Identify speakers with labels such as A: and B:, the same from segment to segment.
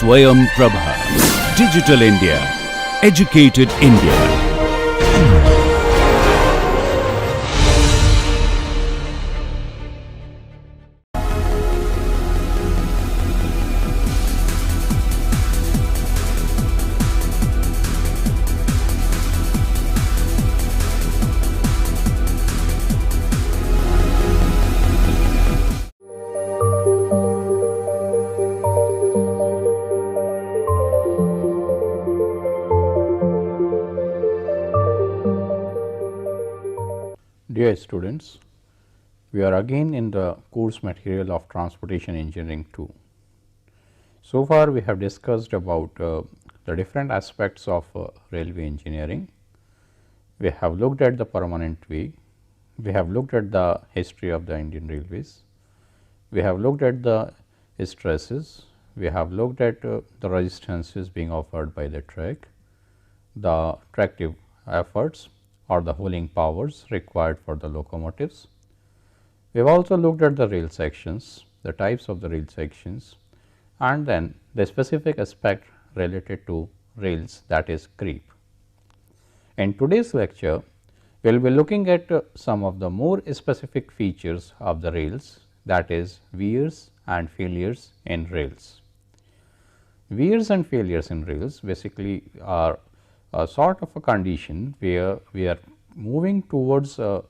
A: Swayam Prabha. Digital India. Educated India.
B: Dear students, we are again in the course material of Transportation Engineering 2. So far we have discussed about the different aspects of railway engineering. We have looked at the permanent way, we have looked at the history of the Indian Railways, we have looked at the stresses, we have looked at the resistances being offered by the track, the tractive efforts or the hauling powers required for the locomotives. We have also looked at the rail sections, the types of the rail sections, and then the specific aspect related to rails, that is creep. In today's lecture, we will be looking at some of the more specific features of the rails, that is wears and failures in rails. Wears and failures in rails basically are a sort of a condition where we are moving towards a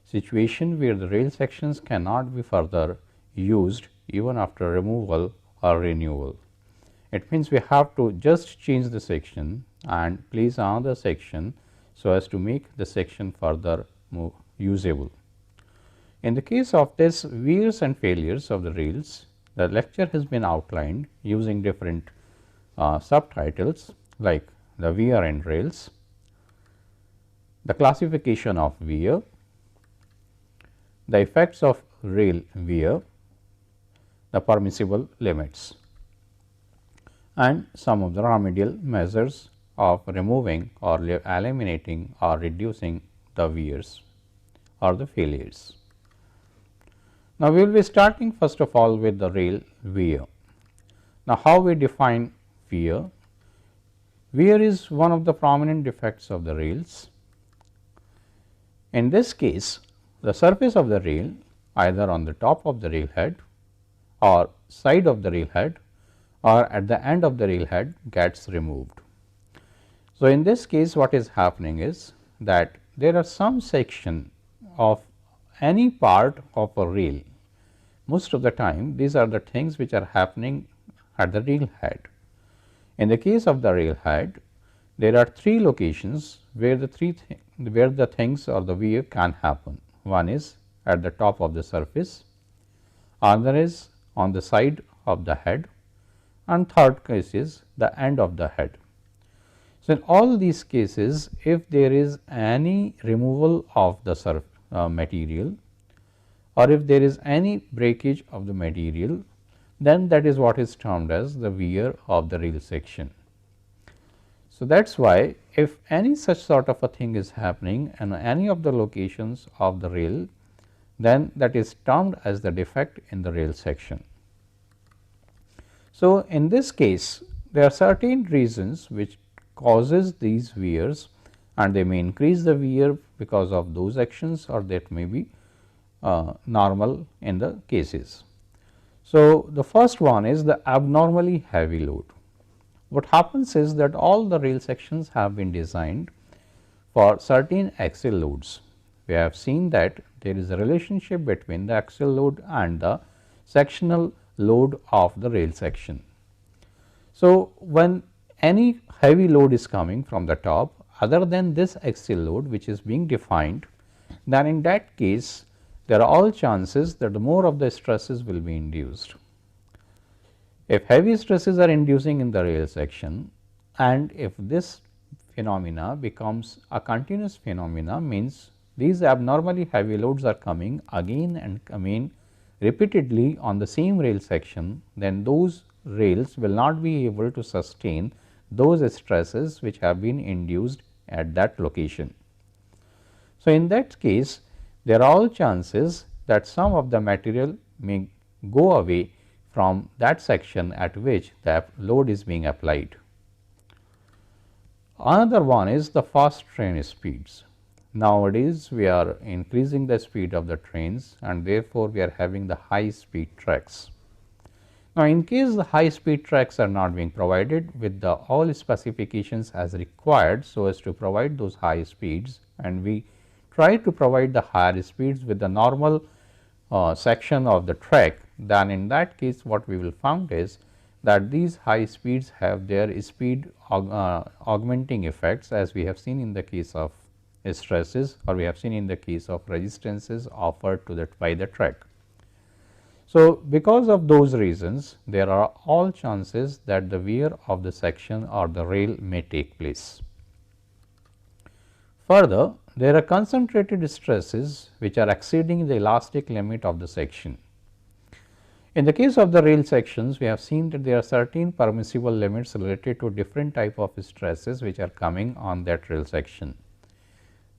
B: situation where the rail sections cannot be further used even after removal or renewal. It means we have to just change the section and place another section so as to make the section further usable. In the case of this wears and failures of the rails, the lecture has been outlined using different subtitles like the wear in rails, the classification of wear, the effects of rail wear, the permissible limits, and some of the remedial measures of removing or eliminating or reducing the wears or the failures. Now, we will be starting first of all with the rail wear. Now, how we define wear? Wear is one of the prominent defects of the rails. In this case, the surface of the rail either on the top of the rail head or side of the rail head or at the end of the rail head gets removed. So, in this case what is happening is that there are some section of any part of a rail. Most of the time these are the things which are happening at the rail head. In the case of the rail head, there are three locations where the things or the wear can happen. One is at the top of the surface, another is on the side of the head, and third case is the end of the head. So, in all these cases, if there is any removal of the material or if there is any breakage of the material, then that is what is termed as the wear of the rail section. So, that is why if any such sort of a thing is happening in any of the locations of the rail, then that is termed as the defect in the rail section. So, in this case there are certain reasons which causes these wears, and they may increase the wear because of those actions or that may be normal in the cases. So, the first one is the abnormally heavy load. What happens is that all the rail sections have been designed for certain axial loads. We have seen that there is a relationship between the axial load and the sectional load of the rail section. So, when any heavy load is coming from the top other than this axial load which is being defined, then in that case there are all chances that the more of the stresses will be induced. If heavy stresses are inducing in the rail section and if this phenomena becomes a continuous phenomena, means these abnormally heavy loads are coming again and again repeatedly on the same rail section, then those rails will not be able to sustain those stresses which have been induced at that location. So, in that case there are all chances that some of the material may go away from that section at which the load is being applied. Another one is the fast train speeds. Nowadays, we are increasing the speed of the trains and therefore, we are having the high speed tracks. Now, in case the high speed tracks are not being provided with the all specifications as required, so as to provide those high speeds, and we try to provide the higher speeds with the normal section of the track, then in that case what we will find is that these high speeds have their speed augmenting effects, as we have seen in the case of stresses, or we have seen in the case of resistances offered to that by the track. So, because of those reasons, there are all chances that the wear of the section or the rail may take place. Further, there are concentrated stresses which are exceeding the elastic limit of the section. In the case of the rail sections, we have seen that there are certain permissible limits related to different type of stresses which are coming on that rail section.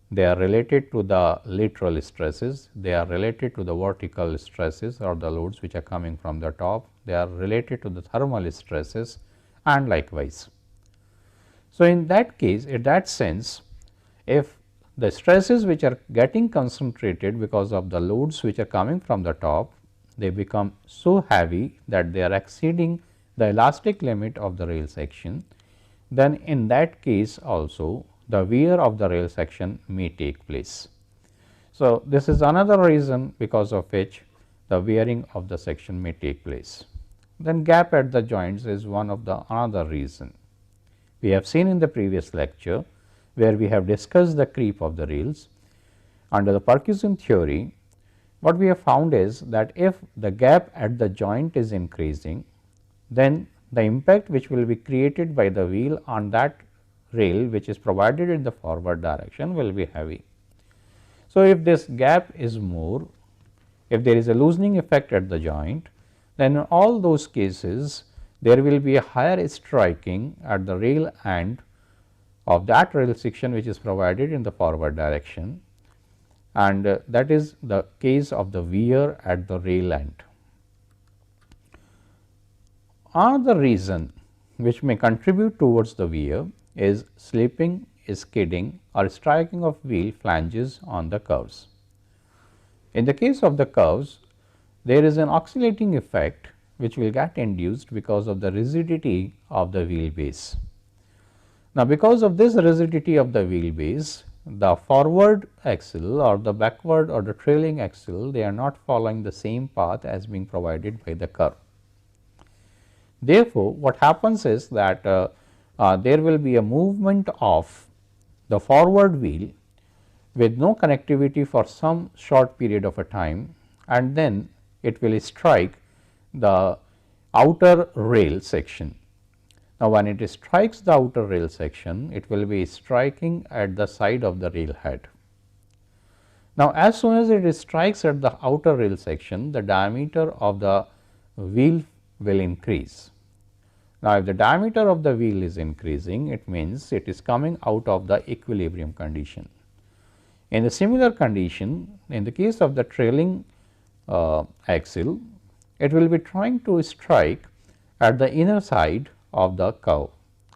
B: They are related to the lateral stresses, they are related to the vertical stresses or the loads which are coming from the top, they are related to the thermal stresses and likewise. So, in that case, in that sense, if the stresses which are getting concentrated because of the loads which are coming from the top, they become so heavy that they are exceeding the elastic limit of the rail section, then in that case also the wear of the rail section may take place. So, this is another reason because of which the wearing of the section may take place. Then gap at the joints is one of the another reason. We have seen in the previous lecture where we have discussed the creep of the rails. Under the percussion theory, what we have found is that if the gap at the joint is increasing, then the impact which will be created by the wheel on that rail which is provided in the forward direction will be heavy. So, if this gap is more, if there is a loosening effect at the joint, then in all those cases there will be a higher striking at the rail end of that rail section which is provided in the forward direction, and that is the case of the wear at the rail end. Another reason which may contribute towards the wear is slipping, skidding or striking of wheel flanges on the curves. In the case of the curves, there is an oscillating effect which will get induced because of the rigidity of the wheel base. Now, because of this rigidity of the wheel base, the forward axle or the backward or the trailing axle, they are not following the same path as being provided by the curve. Therefore, what happens is that there will be a movement of the forward wheel with no connectivity for some short period of a time, and then it will strike the outer rail section. Now, when it strikes the outer rail section, it will be striking at the side of the rail head. Now, as soon as it strikes at the outer rail section, the diameter of the wheel will increase. Now, if the diameter of the wheel is increasing, it means it is coming out of the equilibrium condition. In a similar condition, in the case of the trailing axle, it will be trying to strike at the inner side of the curve,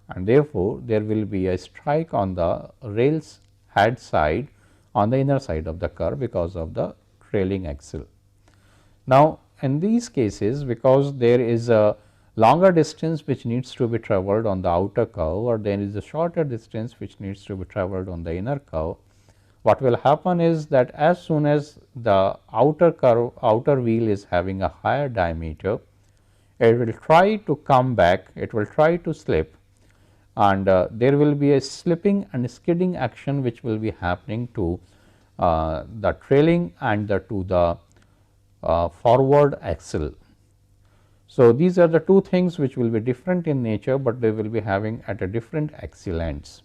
B: and therefore, there will be a strike on the rail's head side on the inner side of the curve because of the trailing axle. Now, in these cases, because there is a longer distance which needs to be travelled on the outer curve, or there is a shorter distance which needs to be travelled on the inner curve, what will happen is that as soon as the outer curve, outer wheel is having a higher diameter, it will try to come back, it will try to slip, and there will be a slipping and skidding action which will be happening to the trailing and to the forward axle. So, these are the two things which will be different in nature, but they will be having at a different axle ends.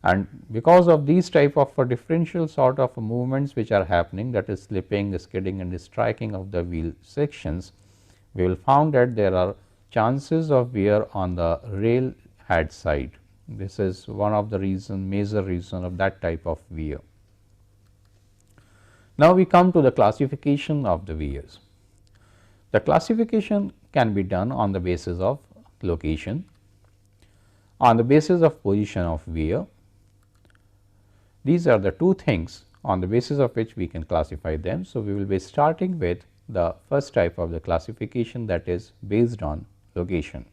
B: And because of these type of differential sort of movements which are happening, that is slipping, skidding and striking of the wheel sections, we will found that there are chances of wear on the rail head side. This is one of the major reason of that type of wear. Now, we come to the classification of the wears. The classification can be done on the basis of location, on the basis of position of wear. These are the two things on the basis of which we can classify them. So, we will be starting with the first type of the classification, that is based on location.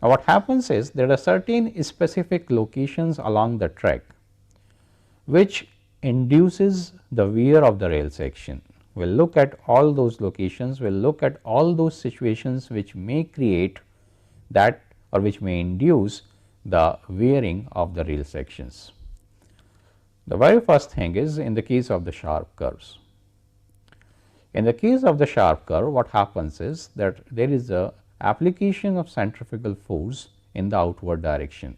B: Now, what happens is there are certain specific locations along the track which induces the wear of the rail section. We will look at all those locations, we will look at all those situations which may create that or which may induce the wearing of the rail sections. The very first thing is in the case of the sharp curves. In the case of the sharp curve, what happens is that there is a application of centrifugal force in the outward direction.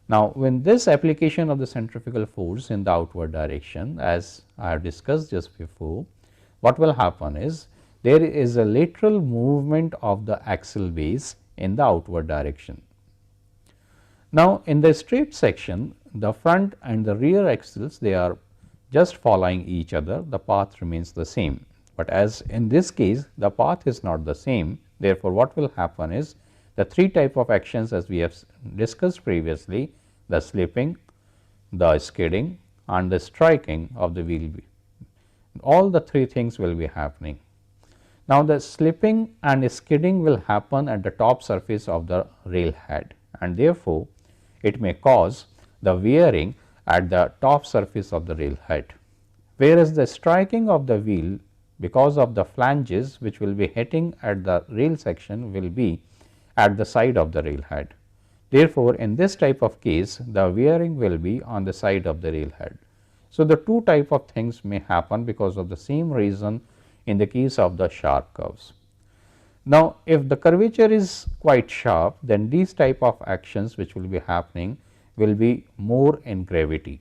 B: Now, when this application of the centrifugal force in the outward direction, as I have discussed just before, what will happen is there is a lateral movement of the axle base in the outward direction. Now, in the straight section, the front and the rear axles, they are just following each other, the path remains the same. But as in this case the path is not the same, therefore, what will happen is the three type of actions as we have discussed previously, the slipping, the skidding and the striking of the wheel, all the three things will be happening. Now, the slipping and skidding will happen at the top surface of the rail head, and therefore, it may cause the wearing at the top surface of the rail head, whereas the striking of the wheel because of the flanges which will be hitting at the rail section will be at the side of the rail head. Therefore, in this type of case the wearing will be on the side of the rail head. So, the two type of things may happen because of the same reason in the case of the sharp curves. Now, if the curvature is quite sharp, then these type of actions which will be happening will be more in gravity.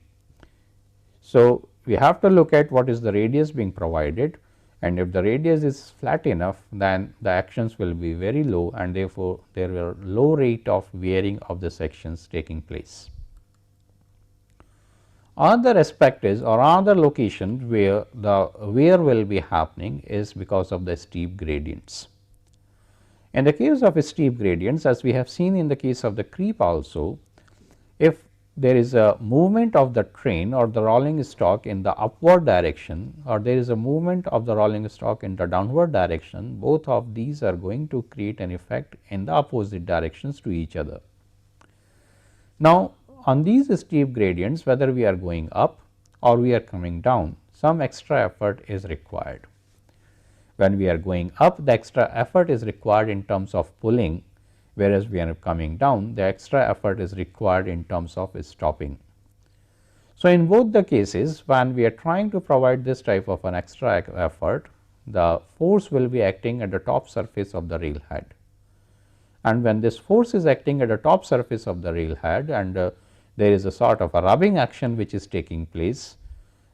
B: So, we have to look at what is the radius being provided, and if the radius is flat enough, then the actions will be very low, and therefore, there will low rate of wearing of the sections taking place. Another aspect is, or another location where the wear will be happening is because of the steep gradients. In the case of steep gradients, as we have seen in the case of the creep also, if there is a movement of the train or the rolling stock in the upward direction, or there is a movement of the rolling stock in the downward direction, both of these are going to create an effect in the opposite directions to each other. Now, on these steep gradients, whether we are going up or we are coming down, some extra effort is required. When we are going up, the extra effort is required in terms of pulling, whereas we are coming down, the extra effort is required in terms of stopping. So, in both the cases, when we are trying to provide this type of an extra effort, the force will be acting at the top surface of the rail head. And when this force is acting at the top surface of the rail head, and there is a sort of a rubbing action which is taking place,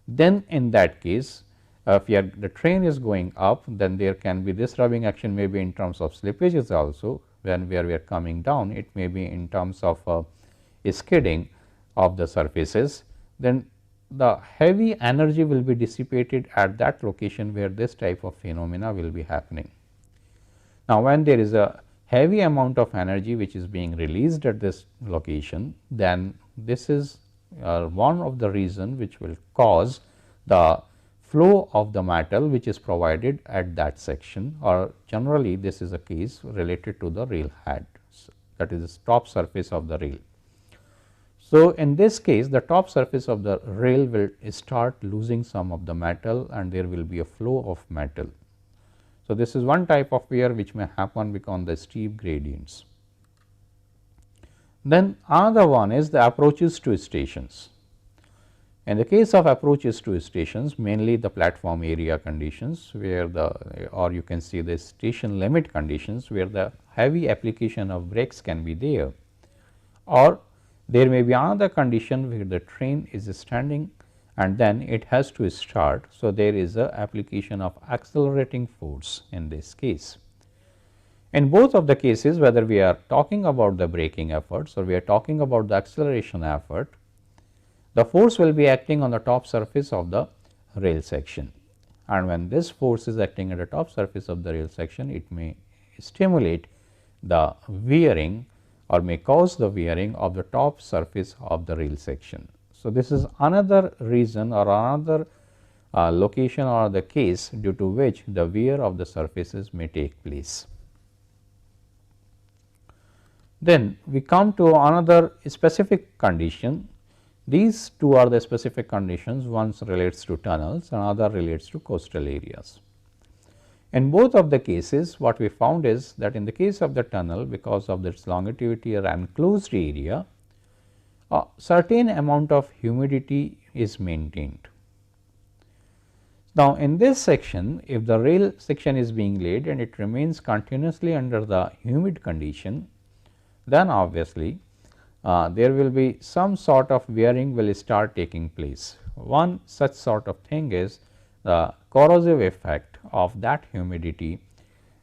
B: then in that case, if the train is going up, then there can be this rubbing action may be in terms of slippages also. When we are coming down, it may be in terms of skidding of the surfaces, then the heavy energy will be dissipated at that location where this type of phenomena will be happening. Now, when there is a heavy amount of energy which is being released at this location, then this is one of the reason which will cause the flow of the metal which is provided at that section, or generally this is a case related to the rail head, that is the top surface of the rail. So, in this case the top surface of the rail will start losing some of the metal and there will be a flow of metal. So, this is one type of wear which may happen because on the steep gradients. Then another one is the approaches to stations. In the case of approaches to stations, mainly the platform area conditions where the, or you can see the station limit conditions where the heavy application of brakes can be there, or there may be another condition where the train is standing and then it has to start. So, there is a application of accelerating force in this case. In both of the cases, whether we are talking about the braking efforts or we are talking about the acceleration effort, the force will be acting on the top surface of the rail section, and when this force is acting at the top surface of the rail section, it may stimulate the wearing or may cause the wearing of the top surface of the rail section. So, this is another reason or another location or the case due to which the wear of the surfaces may take place. Then we come to another specific condition. These two are the specific conditions, one relates to tunnels and other relates to coastal areas. In both of the cases, what we found is that in the case of the tunnel, because of its longevity or enclosed area, a certain amount of humidity is maintained. Now, in this section, if the rail section is being laid and it remains continuously under the humid condition, then obviously there will be some sort of wearing will start taking place. One such sort of thing is the corrosive effect of that humidity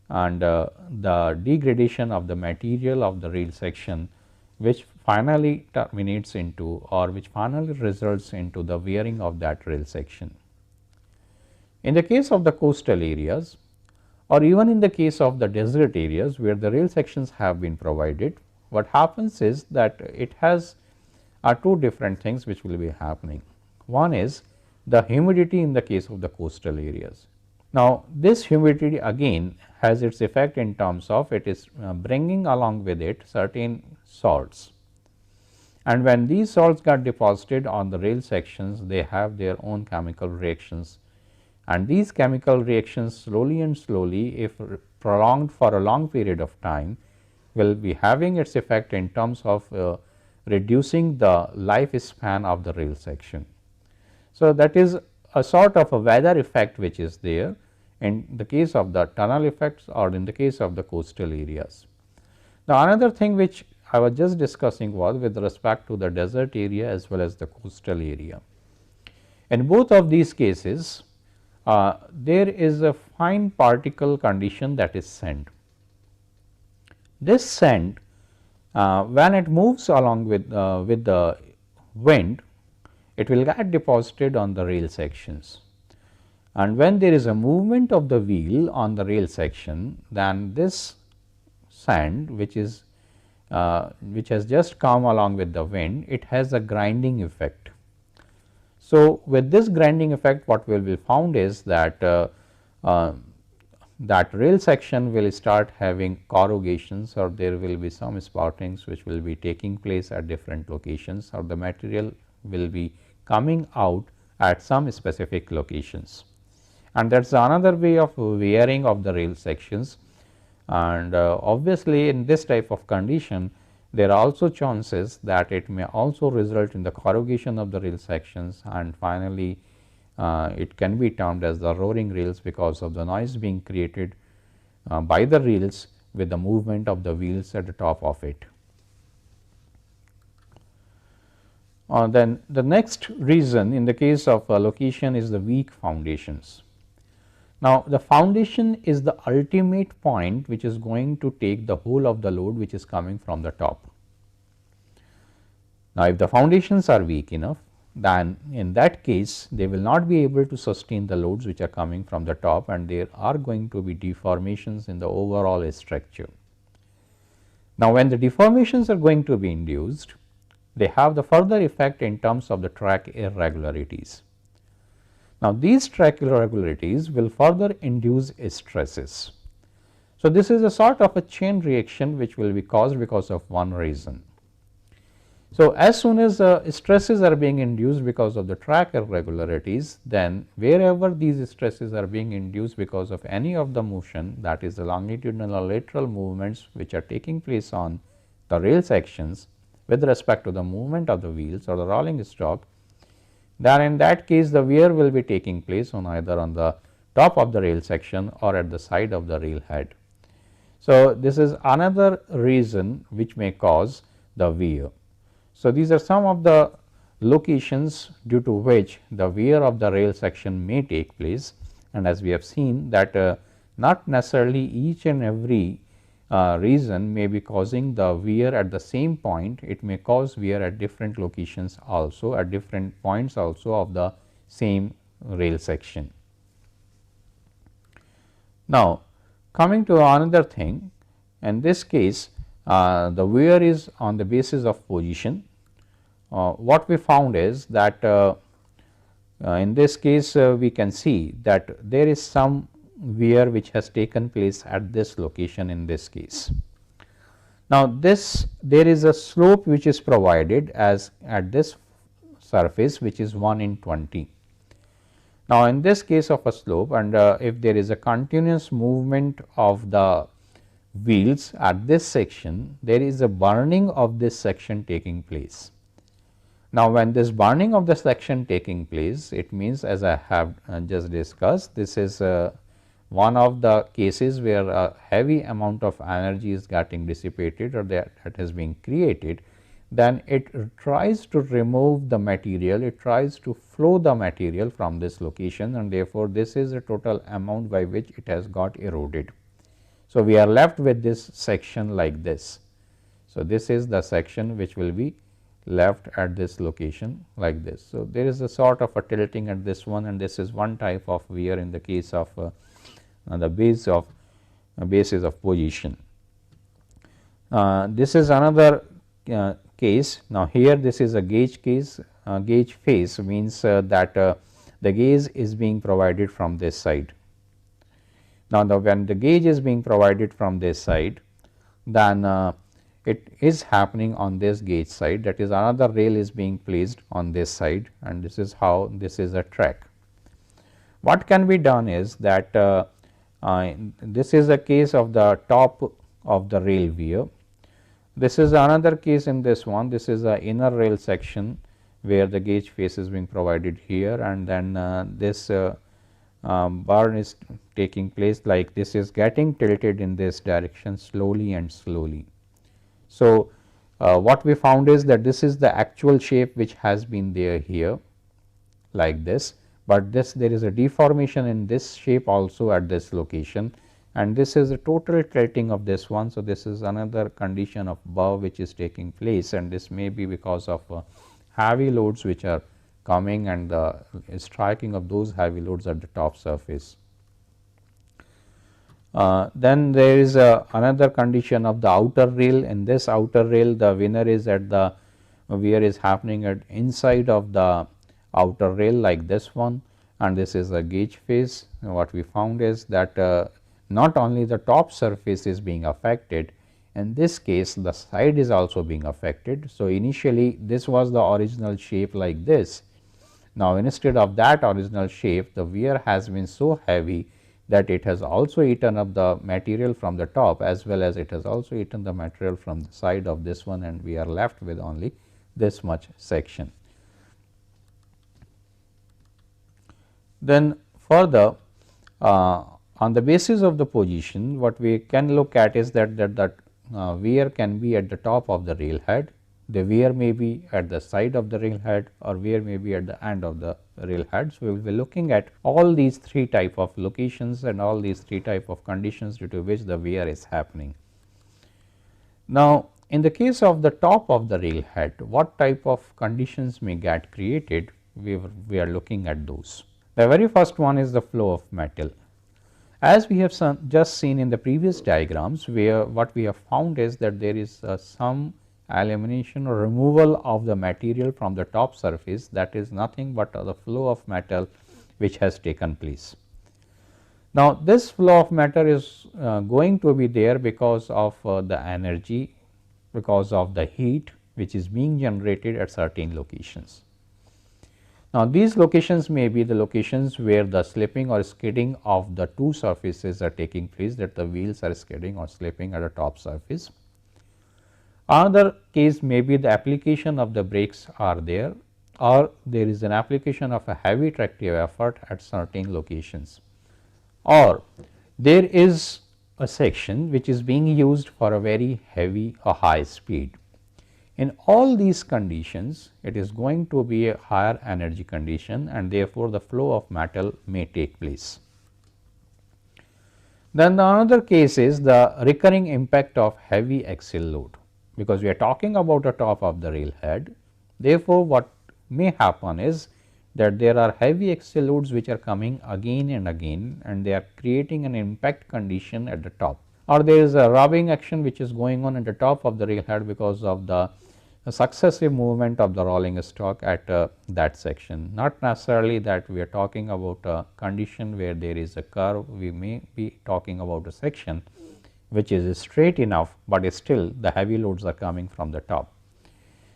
B: and the degradation of the material of the rail section, which finally terminates into or which finally results into the wearing of that rail section. In the case of the coastal areas or even in the case of the desert areas where the rail sections have been provided, what happens is that it has two different things which will be happening. One is the humidity in the case of the coastal areas. Now, this humidity again has its effect in terms of it is bringing along with it certain salts, and when these salts got deposited on the rail sections, they have their own chemical reactions, and these chemical reactions slowly and slowly, if prolonged for a long period of time, will be having its effect in terms of reducing the lifespan of the rail section. So, that is a sort of a weather effect which is there in the case of the tunnel effects or in the case of the coastal areas. Now, another thing which I was just discussing was with respect to the desert area as well as the coastal area. In both of these cases, there is a fine particle condition that is sand. This sand, when it moves along with the wind, it will get deposited on the rail sections, and when there is a movement of the wheel on the rail section, then this sand which is which has just come along with the wind, it has a grinding effect. So, with this grinding effect, what will be found is that that rail section will start having corrugations, or there will be some spoutings which will be taking place at different locations, or the material will be coming out at some specific locations. And that is another way of wearing of the rail sections, and obviously in this type of condition there are also chances that it may also result in the corrugation of the rail sections, and finally it can be termed as the roaring rails because of the noise being created by the rails with the movement of the wheels at the top of it. Then the next reason in the case of location is the weak foundations. Now, the foundation is the ultimate point which is going to take the whole of the load which is coming from the top. Now, if the foundations are weak enough, then in that case they will not be able to sustain the loads which are coming from the top, and there are going to be deformations in the overall structure. Now, when the deformations are going to be induced, they have the further effect in terms of the track irregularities. Now, these track irregularities will further induce stresses. So, this is a sort of a chain reaction which will be caused because of one reason. So, as soon as stresses are being induced because of the track irregularities, then wherever these stresses are being induced because of any of the motion, that is the longitudinal or lateral movements which are taking place on the rail sections with respect to the movement of the wheels or the rolling stock, then in that case the wear will be taking place on either on the top of the rail section or at the side of the rail head. So, this is another reason which may cause the wear. So, these are some of the locations due to which the wear of the rail section may take place, and as we have seen that not necessarily each and every reason may be causing the wear at the same point. It may cause wear at different locations also, at different points also of the same rail section. Now, coming to another thing, in this case the wear is on the basis of position. What we found is that in this case we can see that there is some wear which has taken place at this location in this case. Now, this there is a slope which is provided as at this surface which is 1 in 20. Now, in this case of a slope, and if there is a continuous movement of the wheels at this section, there is a burning of this section taking place. Now, when this burning of the section taking place, it means, as I have just discussed, this is one of the cases where a heavy amount of energy is getting dissipated or that has been created. Then it tries to remove the material, it tries to flow the material from this location, and therefore, this is the total amount by which it has got eroded. So, we are left with this section like this. So, this is the section which will be left at this location like this. So, there is a sort of a tilting at this one, and this is one type of wear in the case of the basis of position. This is another case. Now, here this is a gauge case. Gauge face means that the gauge is being provided from this side. Now, when the gauge is being provided from this side, then it is happening on this gauge side, that is another rail is being placed on this side, and this is how this is a track. What can be done is that this is a case of the top of the rail wear. This is another case in this one. This is a inner rail section where the gauge face is being provided here, and then this burn is taking place, like this is getting tilted in this direction slowly and slowly. So, what we found is that this is the actual shape which has been there here like this, but this there is a deformation in this shape also at this location, and this is a total tilting of this one. So, this is another condition of bow which is taking place, and this may be because of heavy loads which are coming and the striking of those heavy loads at the top surface. Then there is another condition of the outer rail. In this outer rail, the winner is at the wear is happening at inside of the outer rail like this one, and this is a gauge face. What we found is that not only the top surface is being affected, in this case the side is also being affected. So, initially this was the original shape like this. Now, instead of that original shape, the wear has been so heavy that it has also eaten up the material from the top, as well as it has also eaten the material from the side of this one, and we are left with only this much section. Then further, on the basis of the position, what we can look at is that wear can be at the top of the rail head, the wear may be at the side of the rail head, or wear may be at the end of the rail head. So, we will be looking at all these three type of locations and all these three type of conditions due to which the wear is happening. Now, in the case of the top of the rail head, what type of conditions may get created, we are looking at those. The very first one is the flow of metal. As we have just seen in the previous diagrams, where what we have found is that there is some elimination or removal of the material from the top surface, that is nothing but the flow of metal which has taken place. Now, this flow of matter is going to be there because of the energy, because of the heat which is being generated at certain locations. Now, these locations may be the locations where the slipping or skidding of the two surfaces are taking place, that the wheels are skidding or slipping at the top surface. Another case may be the application of the brakes are there, or there is an application of a heavy tractive effort at certain locations, or there is a section which is being used for a very heavy or high speed. In all these conditions, it is going to be a higher energy condition, and therefore, the flow of metal may take place. Then the another case is the recurring impact of heavy axial load, because we are talking about the top of the rail head. Therefore, what may happen is that there are heavy axial loads which are coming again and again, and they are creating an impact condition at the top, or there is a rubbing action which is going on at the top of the rail head because of the successive movement of the rolling stock at that section. Not necessarily that we are talking about a condition where there is a curve, we may be talking about a section which is straight enough, but still the heavy loads are coming from the top.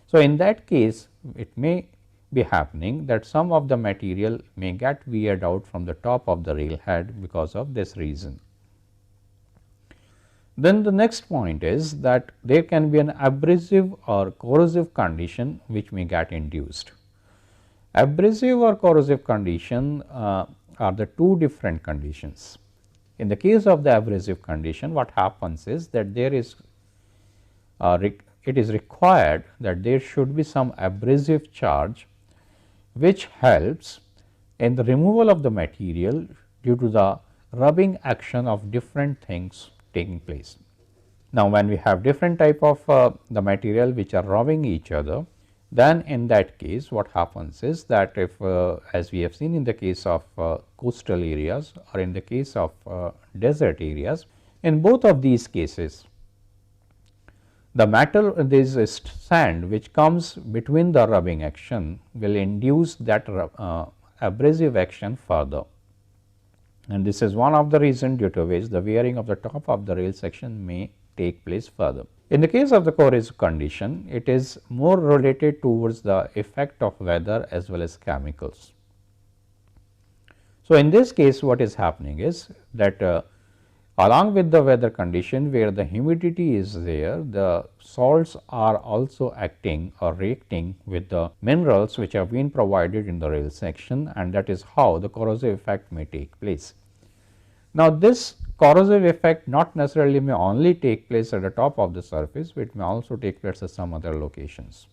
B: So, in that case it may be happening that some of the material may get veered out from the top of the rail head because of this reason. Then the next point is that there can be an abrasive or corrosive condition which may get induced. Abrasive or corrosive condition are the two different conditions. In the case of the abrasive condition, what happens is that there is it is required that there should be some abrasive charge which helps in the removal of the material due to the rubbing action of different things taking place. Now, when we have different type of the material which are rubbing each other, then in that case what happens is that if as we have seen in the case of coastal areas or in the case of desert areas, in both of these cases the metal, there is a sand which comes between the rubbing action will induce that abrasive action further, and this is one of the reason due to which the wearing of the top of the rail section may take place further. In the case of the corrosive condition, it is more related towards the effect of weather as well as chemicals. So, in this case what is happening is that along with the weather condition where the humidity is there, the salts are also acting or reacting with the minerals which have been provided in the rail section, and that is how the corrosive effect may take place. Now, this corrosive effect not necessarily may only take place at the top of the surface, but it may also take place at some other locations.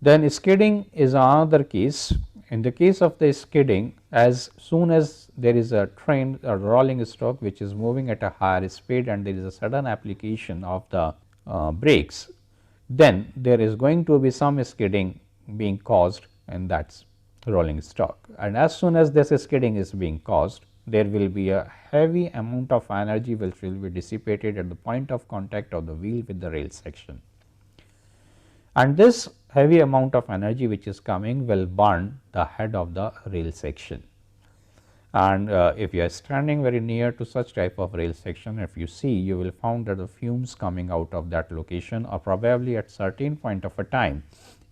B: Then skidding is another case. In the case of the skidding, as soon as there is a train or rolling stock which is moving at a higher speed and there is a sudden application of the brakes, then there is going to be some skidding being caused in that rolling stock, and as soon as this skidding is being caused, there will be a heavy amount of energy which will be dissipated at the point of contact of the wheel with the rail section, and this heavy amount of energy which is coming will burn the head of the rail section. And if you are standing very near to such type of rail section, if you see, you will find that the fumes coming out of that location, or probably at certain point of a time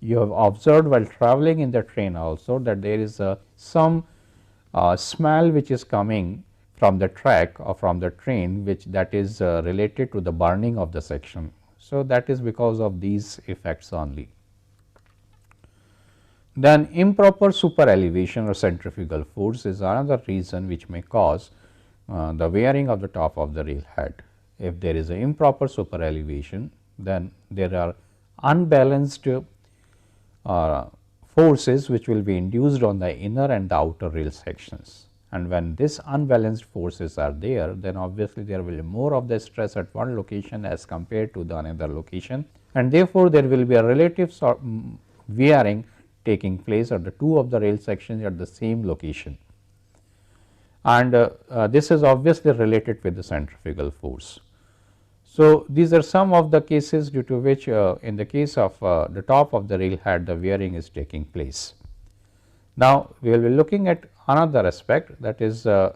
B: you have observed while traveling in the train also that there is some smell which is coming from the track or from the train, which that is related to the burning of the section. So, that is because of these effects only. Then improper super elevation or centrifugal force is another reason which may cause the wearing of the top of the rail head. If there is an improper super elevation, then there are unbalanced forces which will be induced on the inner and the outer rail sections, and when this unbalanced forces are there, then obviously there will be more of the stress at one location as compared to the another location, and therefore, there will be a relative wearing taking place at the two of the rail sections at the same location, and this is obviously related with the centrifugal force. So, these are some of the cases due to which in the case of the top of the rail head the wearing is taking place. Now, we will be looking at another aspect, that is some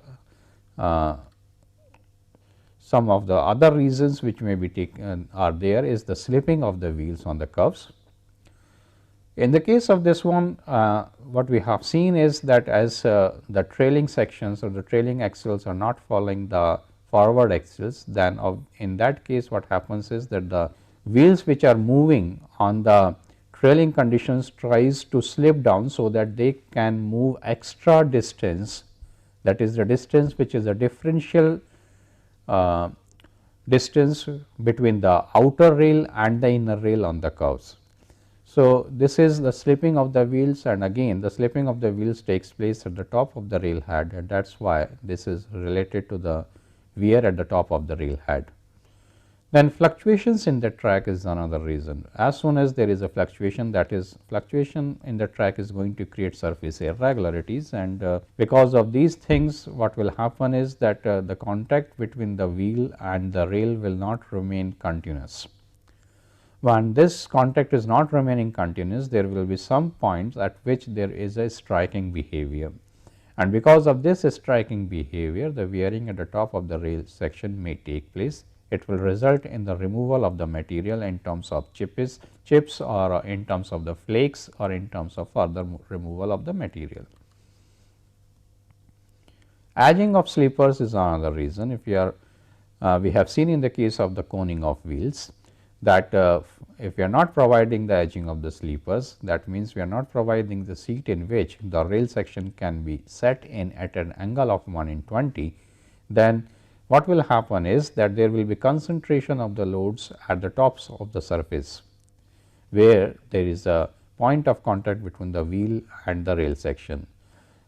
B: of the other reasons which may be taken are there is the slipping of the wheels on the curves. In the case of this one, what we have seen is that as the trailing sections or the trailing axles are not following the forward axles, then in that case what happens is that the wheels which are moving on the trailing conditions tries to slip down, so that they can move extra distance, that is the distance which is a differential distance between the outer rail and the inner rail on the curves. So, this is the slipping of the wheels, and again the slipping of the wheels takes place at the top of the rail head, and that is why this is related to the wear at the top of the rail head. Then fluctuations in the track is another reason. As soon as there is a fluctuation, that is fluctuation in the track is going to create surface irregularities, and because of these things what will happen is that the contact between the wheel and the rail will not remain continuous. When this contact is not remaining continuous, there will be some points at which there is a striking behavior, and because of this striking behavior the wearing at the top of the rail section may take place. It will result in the removal of the material in terms of chips or in terms of the flakes or in terms of further removal of the material. Edging of sleepers is another reason. If we are we have seen in the case of the coning of wheels that if we are not providing the edging of the sleepers, that means we are not providing the seat in which the rail section can be set in at an angle of 1 in 20, then what will happen is that there will be concentration of the loads at the tops of the surface, where there is a point of contact between the wheel and the rail section,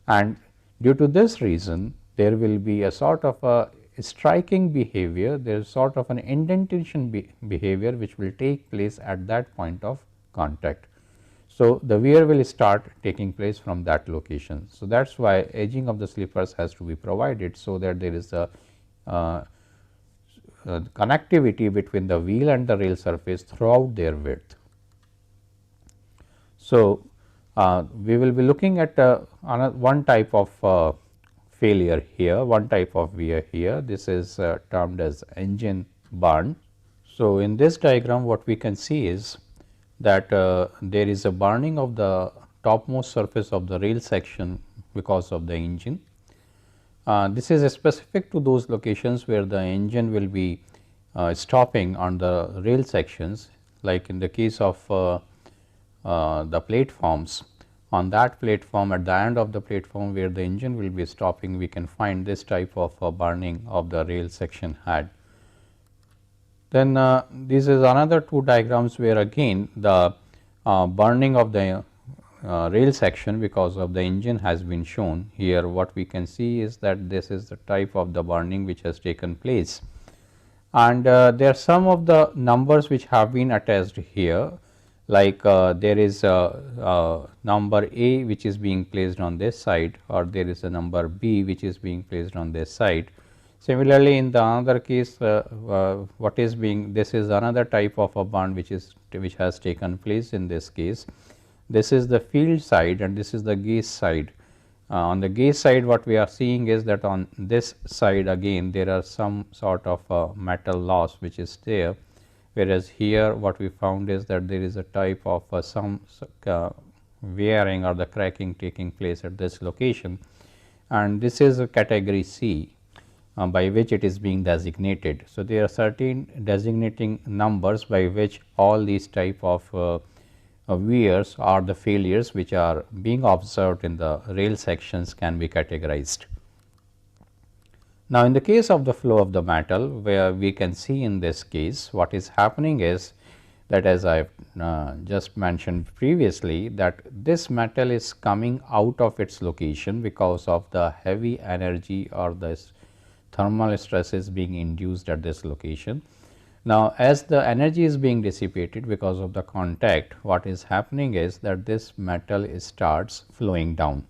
B: and due to this reason there will be a sort of a striking behavior, there is sort of an indentation behavior which will take place at that point of contact. So, the wear will start taking place from that location. So, that is why edging of the sleepers has to be provided, so that there is a connectivity between the wheel and the rail surface throughout their width. So, we will be looking at one type of failure here, one type of wear here. This is termed as engine burn. So, in this diagram what we can see is that there is a burning of the topmost surface of the rail section because of the engine. This is specific to those locations where the engine will be stopping on the rail sections, like in the case of the platforms. On that platform, at the end of the platform where the engine will be stopping, we can find this type of burning of the rail section head. Then this is another two diagrams where again the burning of the rail section because of the engine has been shown. Here what we can see is that this is the type of the burning which has taken place, and there are some of the numbers which have been attached here, like there is a number A which is being placed on this side, or there is a number B which is being placed on this side. Similarly, in the other case what is being, this is another type of a burn which has taken place in this case. This is the field side and this is the gauge side. On the gauge side what we are seeing is that on this side again there are some sort of metal loss which is there, whereas here what we found is that there is a type of some wearing or the cracking taking place at this location, and this is a category C by which it is being designated. So, there are certain designating numbers by which all these type of wears or the failures which are being observed in the rail sections can be categorized. Now, in the case of the flow of the metal, where we can see in this case what is happening is that, as I have just mentioned previously, that this metal is coming out of its location because of the heavy energy or the thermal stresses being induced at this location. Now, as the energy is being dissipated because of the contact, what is happening is that this metal starts flowing down.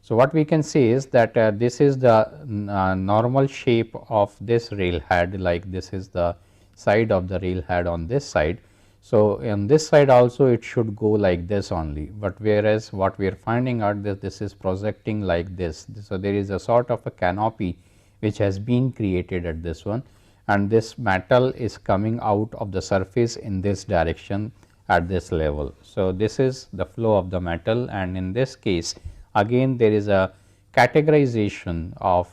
B: So, what we can say is that this is the normal shape of this rail head, like this is the side of the rail head on this side. So, on this side also it should go like this only, but whereas what we are finding out that this is projecting like this. So, there is a sort of a canopy which has been created at this one, and this metal is coming out of the surface in this direction at this level. So, this is the flow of the metal, and in this case again there is a categorization of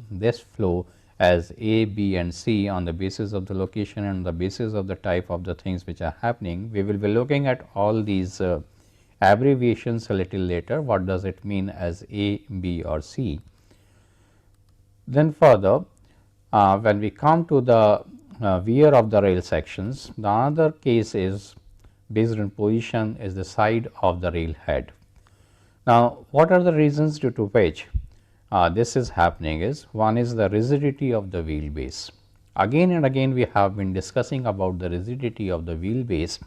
B: this flow as A, B and C on the basis of the location and the basis of the type of the things which are happening. We will be looking at all these abbreviations a little later. What does it mean as A, B or C? Then further, when we come to the wear of the rail sections, the other case is based on position is the side of the rail head. Now, what are the reasons due to which this is happening is, one is the rigidity of the wheelbase. Again and again we have been discussing about the rigidity of the wheelbase,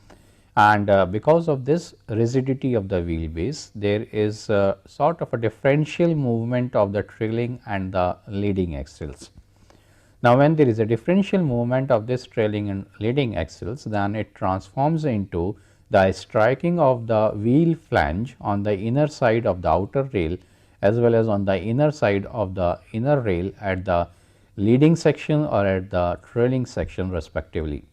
B: and because of this rigidity of the wheelbase, there is a sort of a differential movement of the trailing and the leading axles. Now, when there is a differential movement of this trailing and leading axles, then it transforms into the striking of the wheel flange on the inner side of the outer rail as well as on the inner side of the inner rail at the leading section or at the trailing section respectively.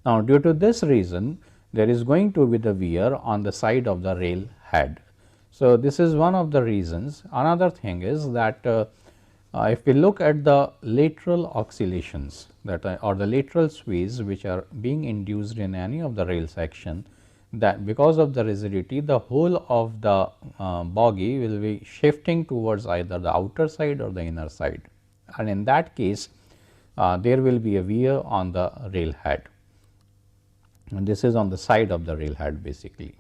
B: Now, due to this reason, there is going to be the wear on the side of the rail head. So, this is one of the reasons. Another thing is that if we look at the lateral oscillations that or the lateral sways which are being induced in any of the rail section, that because of the rigidity, the whole of the bogie will be shifting towards either the outer side or the inner side, and in that case there will be a wear on the rail head, and this is on the side of the rail head basically.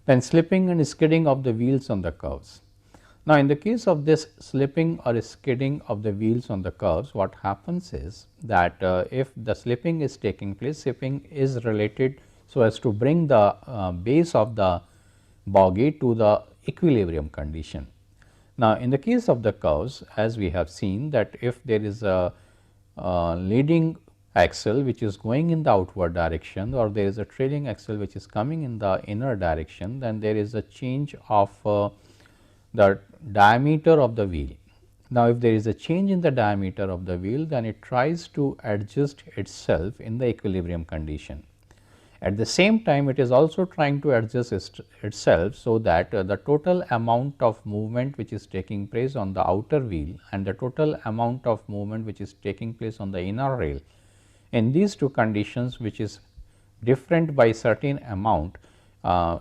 B: Then slipping and skidding of the wheels on the curves. Now, in the case of this slipping or skidding of the wheels on the curves, what happens is that if the slipping is taking place, slipping is related so as to bring the base of the bogie to the equilibrium condition. Now, in the case of the curves, as we have seen that if there is a leading axle which is going in the outward direction or there is a trailing axle which is coming in the inner direction, then there is a change of the diameter of the wheel. Now, if there is a change in the diameter of the wheel, then it tries to adjust itself in the equilibrium condition. At the same time, it is also trying to adjust itself so that the total amount of movement which is taking place on the outer wheel and the total amount of movement which is taking place on the inner rail, in these two conditions which is different by certain amount,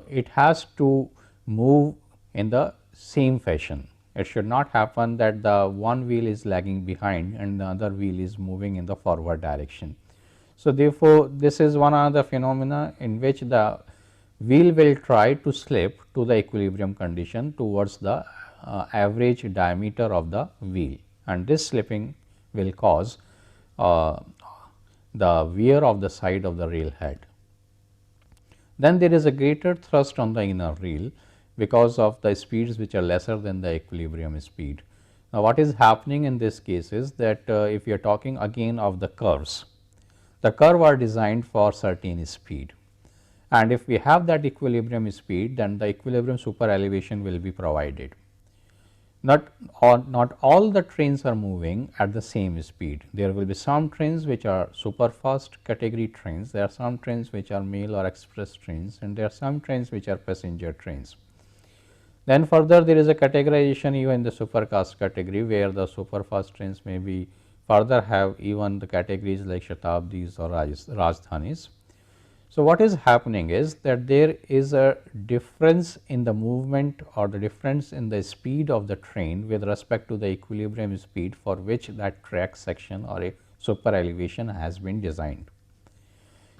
B: it has to move in the same fashion. It should not happen that the one wheel is lagging behind and the other wheel is moving in the forward direction. So, therefore, this is one other phenomena in which the wheel will try to slip to the equilibrium condition towards the average diameter of the wheel, and this slipping will cause the wear of the side of the rail head. Then there is a greater thrust on the inner rail because of the speeds which are lesser than the equilibrium speed. Now, what is happening in this case is that if you are talking again of the curves, the curve are designed for certain speed, and if we have that equilibrium speed, then the equilibrium super elevation will be provided. Not all the trains are moving at the same speed. There will be some trains which are super fast category trains, there are some trains which are mail or express trains, and there are some trains which are passenger trains. Then further there is a categorization even in the superfast category, where the superfast trains may be further have even the categories like Shatabdis or Rajdhanis. So, what is happening is that there is a difference in the movement or the difference in the speed of the train with respect to the equilibrium speed for which that track section or a super elevation has been designed.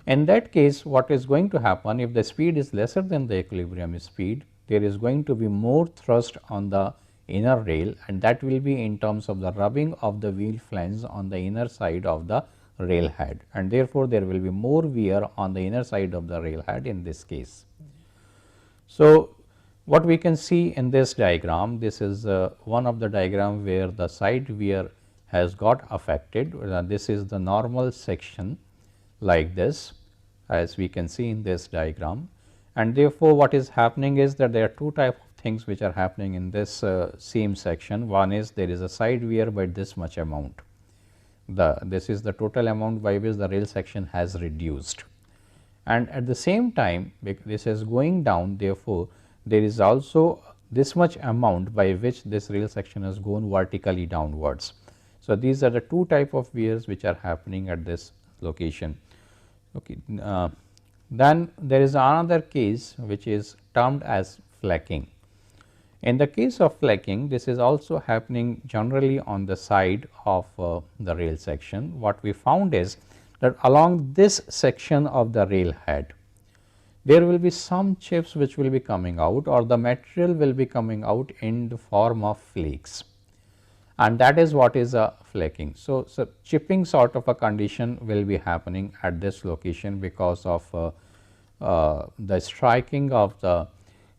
B: In that case, what is going to happen if the speed is lesser than the equilibrium speed, there is going to be more thrust on the inner rail, and that will be in terms of the rubbing of the wheel flange on the inner side of the rail head, and therefore, there will be more wear on the inner side of the rail head in this case. So, what we can see in this diagram, this is one of the diagram where the side wear has got affected. This is the normal section like this, as we can see in this diagram, and therefore, what is happening is that there are two types of things which are happening in this same section. One is there is a side wear by this much amount. This is the total amount by which the rail section has reduced, and at the same time this is going down, therefore, there is also this much amount by which this rail section has gone vertically downwards. So, these are the two type of wears which are happening at this location. Okay. Then there is another case which is termed as flacking. In the case of flacking, this is also happening generally on the side of the rail section. What we found is that along this section of the rail head, there will be some chips which will be coming out, or the material will be coming out in the form of flakes, and that is what is a flaking. So, chipping sort of a condition will be happening at this location because of the striking of the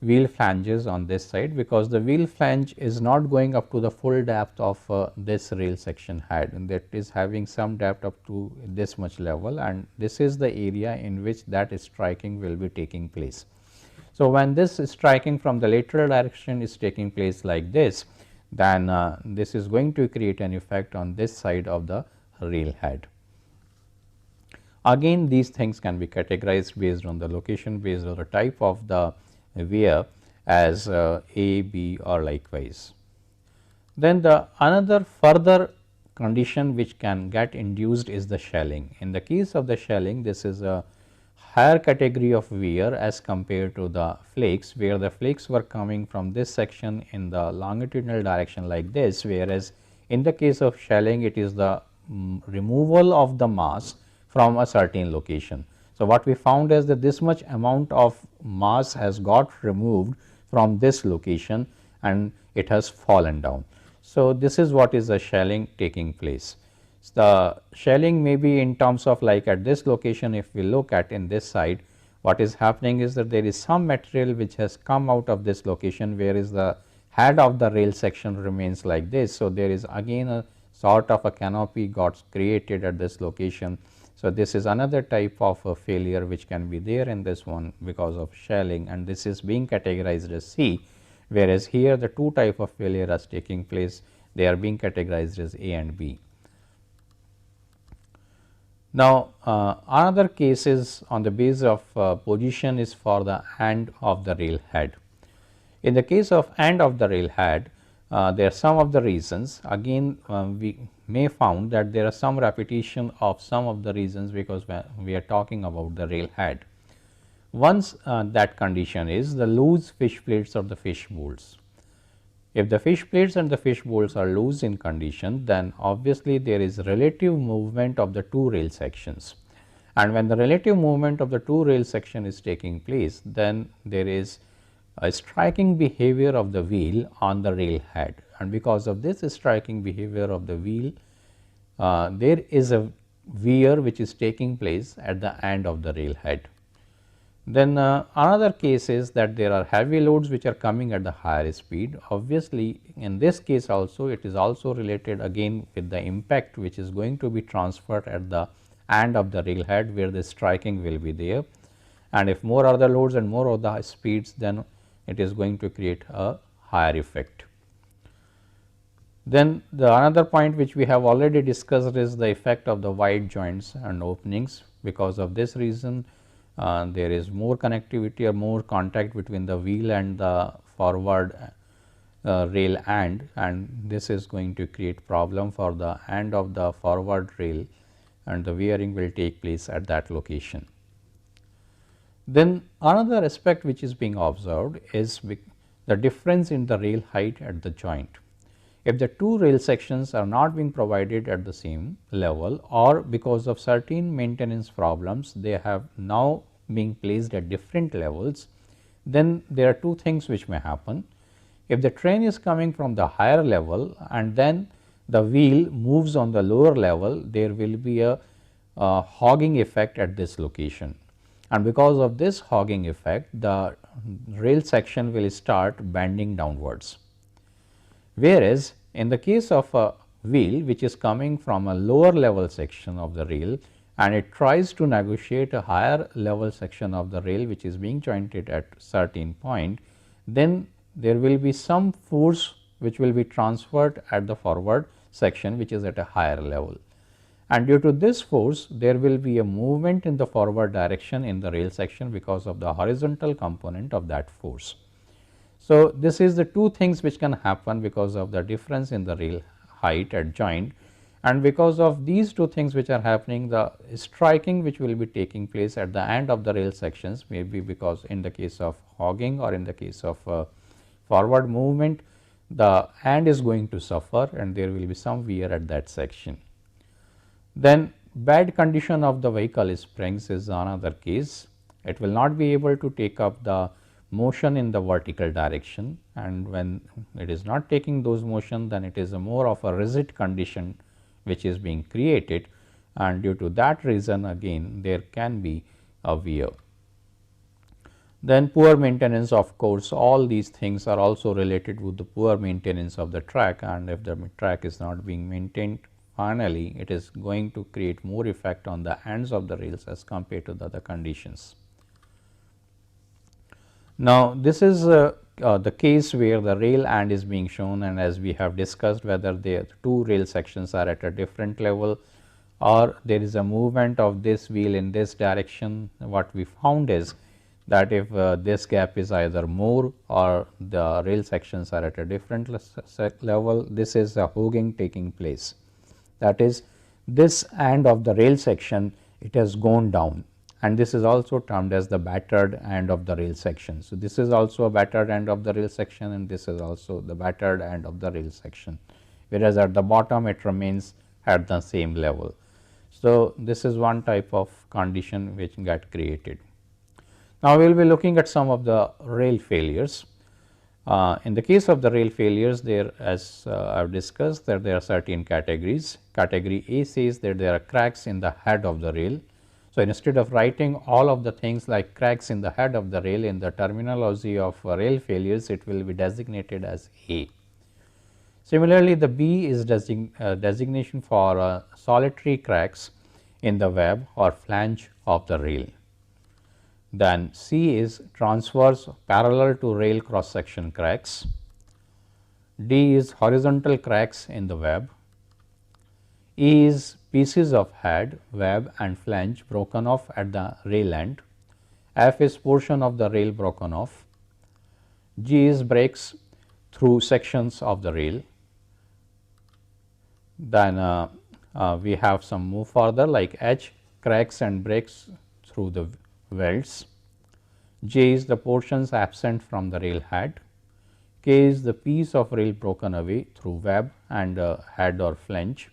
B: wheel flanges on this side, because the wheel flange is not going up to the full depth of this rail section head, and that is having some depth up to this much level, and this is the area in which that striking will be taking place. So, when this striking from the lateral direction is taking place like this, then this is going to create an effect on this side of the rail head. Again, these things can be categorized based on the location, based on the type of the wear as A, B or likewise. Then the another further condition which can get induced is the shelling. In the case of the shelling, this is a higher category of wear as compared to the flakes, where the flakes were coming from this section in the longitudinal direction like this, whereas in the case of shelling it is the removal of the mass from a certain location. So, what we found is that this much amount of mass has got removed from this location and it has fallen down. So, this is what is the shelling taking place. The shelling may be in terms of like at this location, if we look at in this side, what is happening is that there is some material which has come out of this location, whereas the head of the rail section remains like this. So, there is again a sort of a canopy got created at this location. So, this is another type of a failure which can be there in this one because of shelling, and this is being categorized as C, whereas here the two type of failure is taking place, they are being categorized as A and B. Now, another case is on the basis of position is for the end of the rail head. In the case of end of the rail head, there are some of the reasons. Again, we may found that there are some repetition of some of the reasons, because we are talking about the rail head. Once that condition is the loose fish plates or the fish bowls. If the fish plates and the fish bowls are loose in condition, then obviously there is relative movement of the two rail sections, and when the relative movement of the two rail section is taking place, then there is a striking behavior of the wheel on the rail head, and because of this striking behavior of the wheel, there is a wear which is taking place at the end of the rail head. Then another case is that there are heavy loads which are coming at the higher speed. Obviously, in this case also it is also related again with the impact which is going to be transferred at the end of the rail head, where the striking will be there, and if more other loads and more of the speeds, then it is going to create a higher effect. Then the another point which we have already discussed is the effect of the wide joints and openings. Because of this reason, there is more connectivity or more contact between the wheel and the forward rail end, and this is going to create problem for the end of the forward rail, and the wearing will take place at that location. Then another aspect which is being observed is the difference in the rail height at the joint. If the two rail sections are not being provided at the same level, or because of certain maintenance problems they have now being placed at different levels, then there are two things which may happen. If the train is coming from the higher level and then the wheel moves on the lower level, there will be a hogging effect at this location, and because of this hogging effect, the rail section will start bending downwards. Whereas, in the case of a wheel which is coming from a lower level section of the rail and it tries to negotiate a higher level section of the rail which is being jointed at certain point, then there will be some force which will be transferred at the forward section which is at a higher level, and due to this force there will be a movement in the forward direction in the rail section because of the horizontal component of that force. So, this is the two things which can happen because of the difference in the rail height at joint, and because of these two things which are happening, the striking which will be taking place at the end of the rail sections may be because in the case of hogging or in the case of forward movement, the end is going to suffer and there will be some wear at that section. Then bad condition of the vehicle springs is another case. It will not be able to take up the motion in the vertical direction, and when it is not taking those motion, then it is a more of a rigid condition which is being created, and due to that reason again there can be a wear. Then poor maintenance, of course, all these things are also related with the poor maintenance of the track, and if the track is not being maintained, finally it is going to create more effect on the ends of the rails as compared to the other conditions. Now, this is the case where the rail end is being shown, and as we have discussed, whether the two rail sections are at a different level or there is a movement of this wheel in this direction. What we found is that if this gap is either more or the rail sections are at a different level, this is a hogging taking place. That is, this end of the rail section, it has gone down, and this is also termed as the battered end of the rail section. So, this is also a battered end of the rail section, and this is also the battered end of the rail section, whereas at the bottom it remains at the same level. So, this is one type of condition which got created. Now, we will be looking at some of the rail failures. In the case of the rail failures, there, as I have discussed, that there are certain categories. Category A says that there are cracks in the head of the rail. So, instead of writing all of the things like cracks in the head of the rail in the terminology of rail failures, it will be designated as A. Similarly, the B is designation for solitary cracks in the web or flange of the rail. Then C is transverse parallel to rail cross section cracks. D is horizontal cracks in the web. E is pieces of head, web and flange broken off at the rail end. F is portion of the rail broken off. G is breaks through sections of the rail. Then we have some move further, like H, cracks and breaks through the welds. J is the portions absent from the rail head. K is the piece of rail broken away through web and head or flange.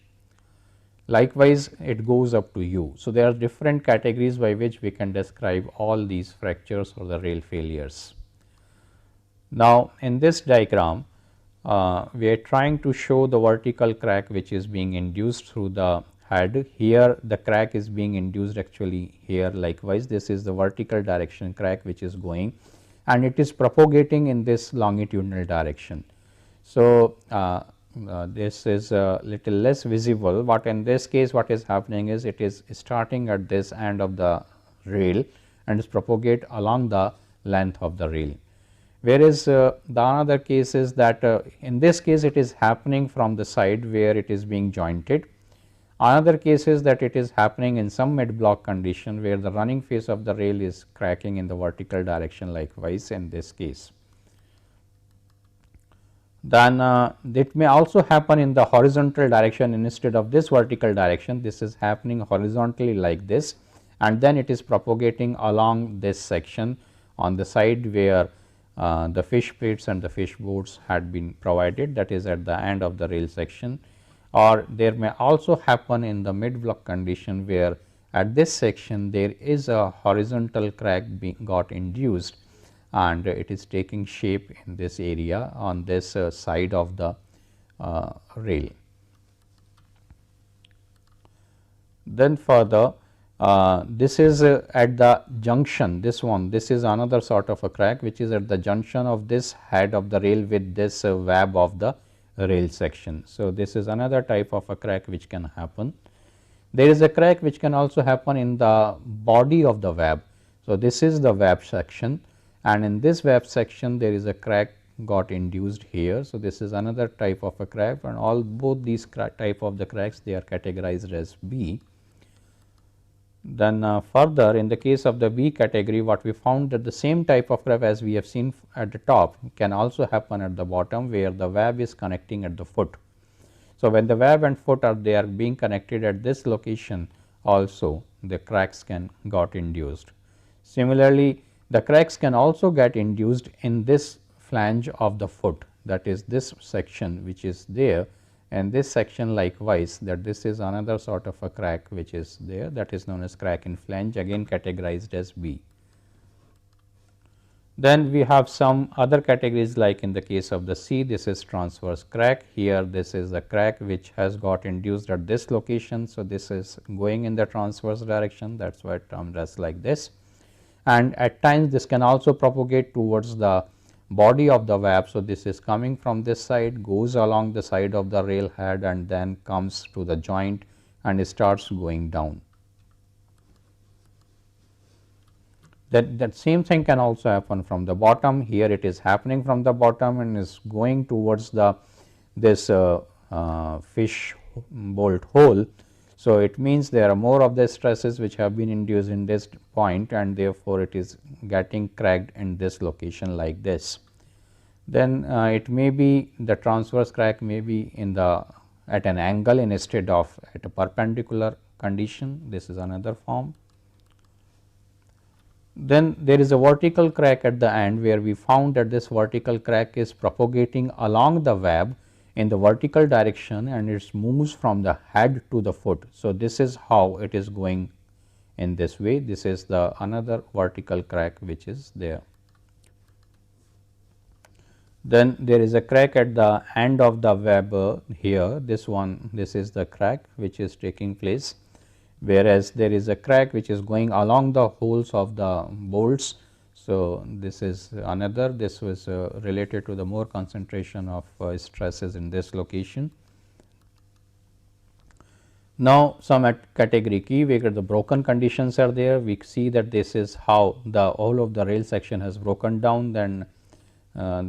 B: Likewise, it goes up to U. So, there are different categories by which we can describe all these fractures or the rail failures. Now, in this diagram, we are trying to show the vertical crack which is being induced through the head. Here the crack is being induced actually here, likewise this is the vertical direction crack which is going, and it is propagating in this longitudinal direction. So, this is a little less visible, but in this case what is happening is it is starting at this end of the rail and is propagate along the length of the rail. Whereas, the another case is that in this case it is happening from the side where it is being jointed. Another case is that it is happening in some mid block condition where the running face of the rail is cracking in the vertical direction, likewise in this case. Then it may also happen in the horizontal direction instead of this vertical direction. This is happening horizontally like this, and then it is propagating along this section on the side where the fish plates and the fish boards had been provided, that is at the end of the rail section. Or there may also happen in the mid block condition where at this section there is a horizontal crack got induced, and it is taking shape in this area on this side of the rail. Then further, this is at the junction, this is another sort of a crack which is at the junction of this head of the rail with this web of the rail section. So, this is another type of a crack which can happen. There is a crack which can also happen in the body of the web. So, this is the web section, and in this web section there is a crack got induced here. So, this is another type of a crack, and both these type of the cracks, they are categorized as B. Then further, in the case of the B category, what we found that the same type of crack as we have seen at the top can also happen at the bottom where the web is connecting at the foot. So, when the web and foot are being connected at this location, also the cracks can got induced. Similarly, the cracks can also get induced in this flange of the foot, that is this section which is there, and this section likewise, that this is another sort of a crack which is there, that is known as crack in flange, again categorized as B. Then we have some other categories, like in the case of the C, this is transverse crack. Here this is the crack which has got induced at this location. So, this is going in the transverse direction, that is why termed as like this. And at times this can also propagate towards the body of the web. So, this is coming from this side, goes along the side of the rail head and then comes to the joint and starts going down. That same thing can also happen from the bottom. Here it is happening from the bottom and is going towards the this fish bolt hole. So, it means there are more of the stresses which have been induced in this point, and therefore, it is getting cracked in this location like this. Then it may be the transverse crack may be in the at an angle instead of at a perpendicular condition. This is another form. Then there is a vertical crack at the end, where we found that this vertical crack is propagating along the web in the vertical direction and it moves from the head to the foot. So, this is how it is going in this way. This is the another vertical crack which is there. Then there is a crack at the end of the web here, this is the crack which is taking place, whereas there is a crack which is going along the holes of the bolts. So, this is another, this was related to the more concentration of stresses in this location. Now, some at category key where the broken conditions are there, we see that this is how the whole of the rail section has broken down. Then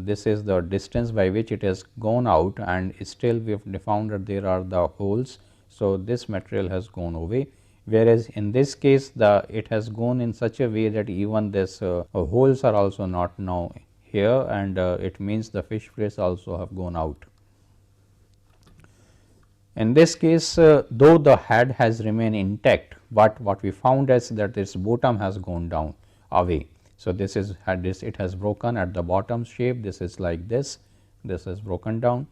B: this is the distance by which it has gone out, and still we have found that there are the holes. So, this material has gone away, whereas in this case it has gone in such a way that even this holes are also not now here, and it means the fish plates also have gone out. In this case, though the head has remained intact, but what we found is that its bottom has gone down away. So, this is it has broken at the bottom shape, this is like this is broken down.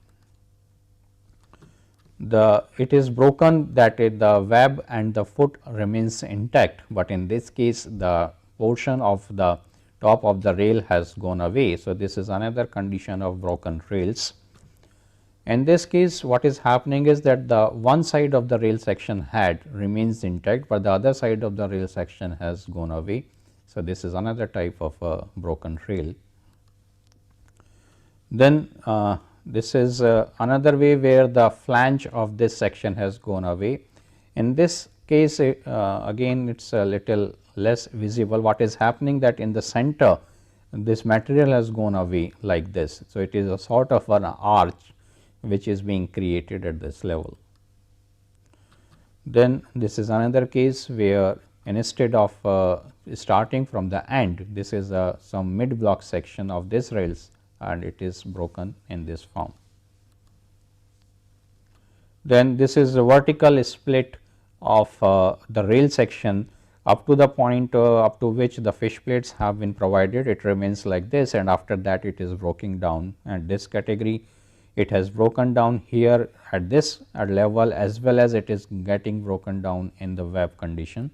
B: It is broken that the web and the foot remains intact, but in this case the portion of the top of the rail has gone away. So, this is another condition of broken rails. In this case, what is happening is that the one side of the rail section head remains intact, but the other side of the rail section has gone away. So, this is another type of broken rail. Then this is another way where the flange of this section has gone away. In this case again it is a little less visible. What is happening that in the center this material has gone away like this. So, it is a sort of an arch which is being created at this level. Then this is another case where instead of starting from the end, this is some mid block section of this rails and it is broken in this form. Then this is a vertical split of the rail section up to the point up to which the fish plates have been provided. It remains like this, and after that it is broken down, and this category it has broken down here at this level, as well as it is getting broken down in the web condition.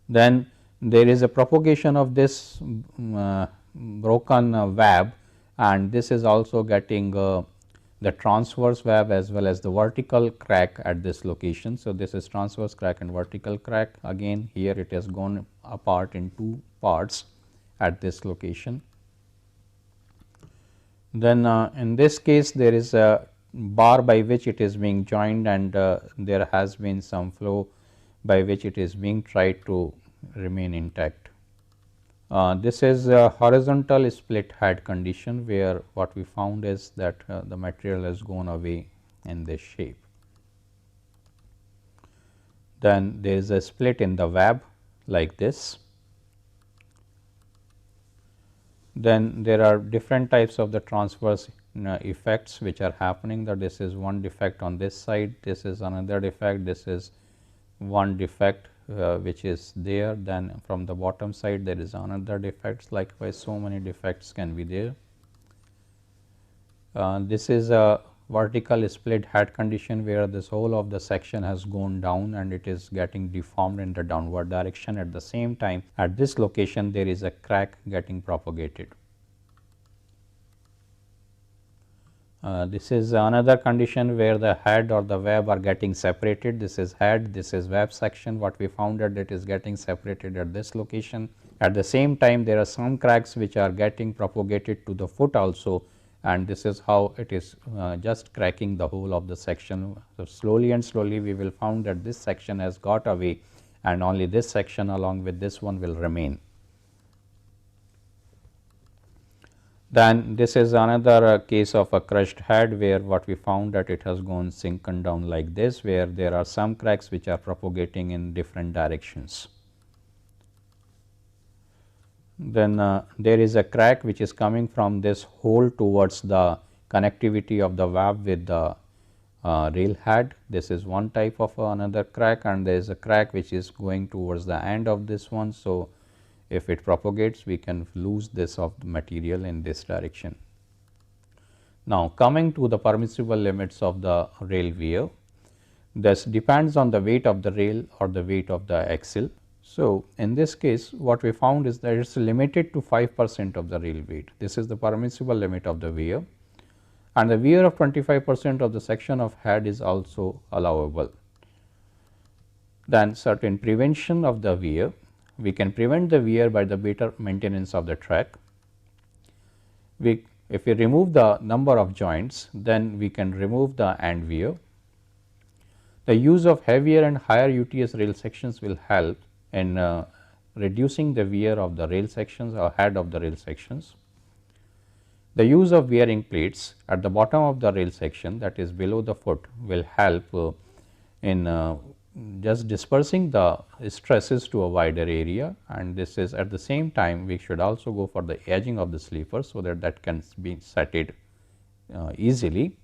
B: Then there is a propagation of this broken web, and this is also getting the transverse web as well as the vertical crack at this location. So, this is transverse crack and vertical crack. Again here it has gone apart in two parts at this location. Then in this case there is a bar by which it is being joined, and there has been some flow by which it is being tried to remain intact. This is a horizontal split head condition, where what we found is that the material has gone away in this shape. Then there is a split in the web like this. Then there are different types of the transverse effects which are happening. That this is one defect on this side, this is another defect, this is one defect which is there. Then from the bottom side there is another defects. Likewise, so many defects can be there. This is a vertical split head condition where this whole of the section has gone down and it is getting deformed in the downward direction. At the same time, at this location there is a crack getting propagated. This is another condition where the head or the web are getting separated. This is head, this is web section. What we found that it is getting separated at this location. At the same time, there are some cracks which are getting propagated to the foot also, and this is how it is just cracking the whole of the section. So, slowly and slowly we will found that this section has got away and only this section along with this one will remain. Then this is another case of a crushed head where what we found that it has gone sunken down like this, where there are some cracks which are propagating in different directions. Then there is a crack which is coming from this hole towards the connectivity of the web with the rail head. This is one type of another crack, and there is a crack which is going towards the end of this one. So, if it propagates, we can lose this of the material in this direction. Now, coming to the permissible limits of the rail wear, this depends on the weight of the rail or the weight of the axle. So, in this case what we found is that it is limited to 5% of the rail weight. This is the permissible limit of the wear, and the wear of 25% of the section of head is also allowable. Then certain prevention of the wear. We can prevent the wear by the better maintenance of the track. If we remove the number of joints, then we can remove the end wear. The use of heavier and higher UTS rail sections will help in reducing the wear of the rail sections or head of the rail sections. The use of wearing plates at the bottom of the rail section, that is below the foot, will help in just dispersing the stresses to a wider area, and this is at the same time we should also go for the edging of the sleeper, so that that can be setted easily.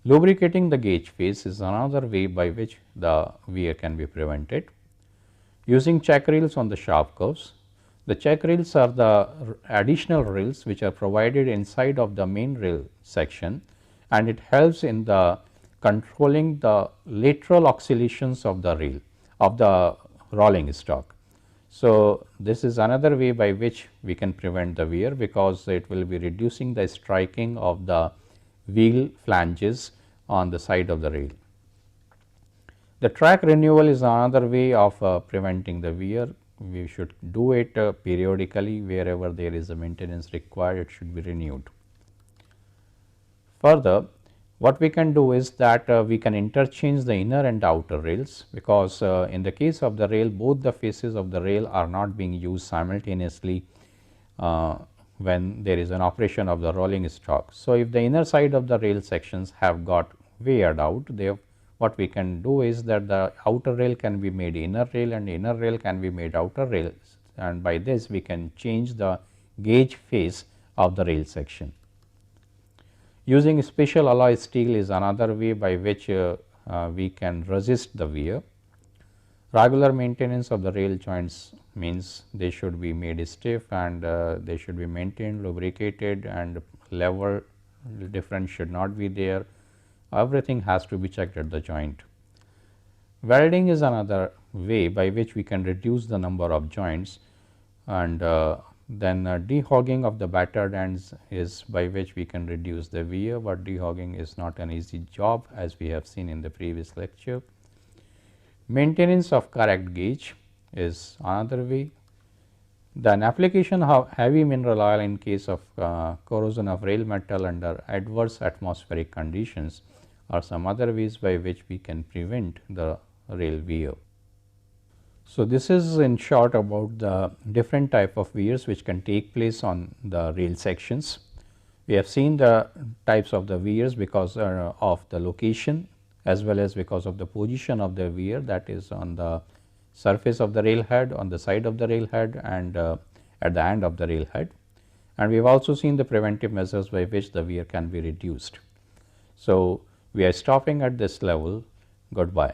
B: Lubricating the gauge face is another way by which the wear can be prevented. Using check rails on the sharp curves. The check rails are the additional rails which are provided inside of the main rail section, and it helps in the controlling the lateral oscillations of the rail of the rolling stock. So, this is another way by which we can prevent the wear, because it will be reducing the striking of the wheel flanges on the side of the rail. The track renewal is another way of preventing the wear. We should do it periodically. Wherever there is a maintenance required, it should be renewed. Further, what we can do is that we can interchange the inner and outer rails, because in the case of the rail, both the faces of the rail are not being used simultaneously when there is an operation of the rolling stock. So, if the inner side of the rail sections have got weared out, what we can do is that the outer rail can be made inner rail and inner rail can be made outer rail, and by this we can change the gauge face of the rail section. Using special alloy steel is another way by which we can resist the wear. Regular maintenance of the rail joints means they should be made stiff, and they should be maintained, lubricated, and level difference should not be there. Everything has to be checked at the joint. Welding is another way by which we can reduce the number of joints, and then dehogging of the battered ends is by which we can reduce the wear, but dehogging is not an easy job, as we have seen in the previous lecture. Maintenance of correct gauge is another way. Then application of heavy mineral oil in case of corrosion of rail metal under adverse atmospheric conditions are some other ways by which we can prevent the rail wear. So, this is in short about the different type of wears which can take place on the rail sections. We have seen the types of the wears because of the location, as well as because of the position of the wear, that is on the surface of the rail head, on the side of the rail head, and at the end of the rail head. And we have also seen the preventive measures by which the wear can be reduced. So, we are stopping at this level. Goodbye.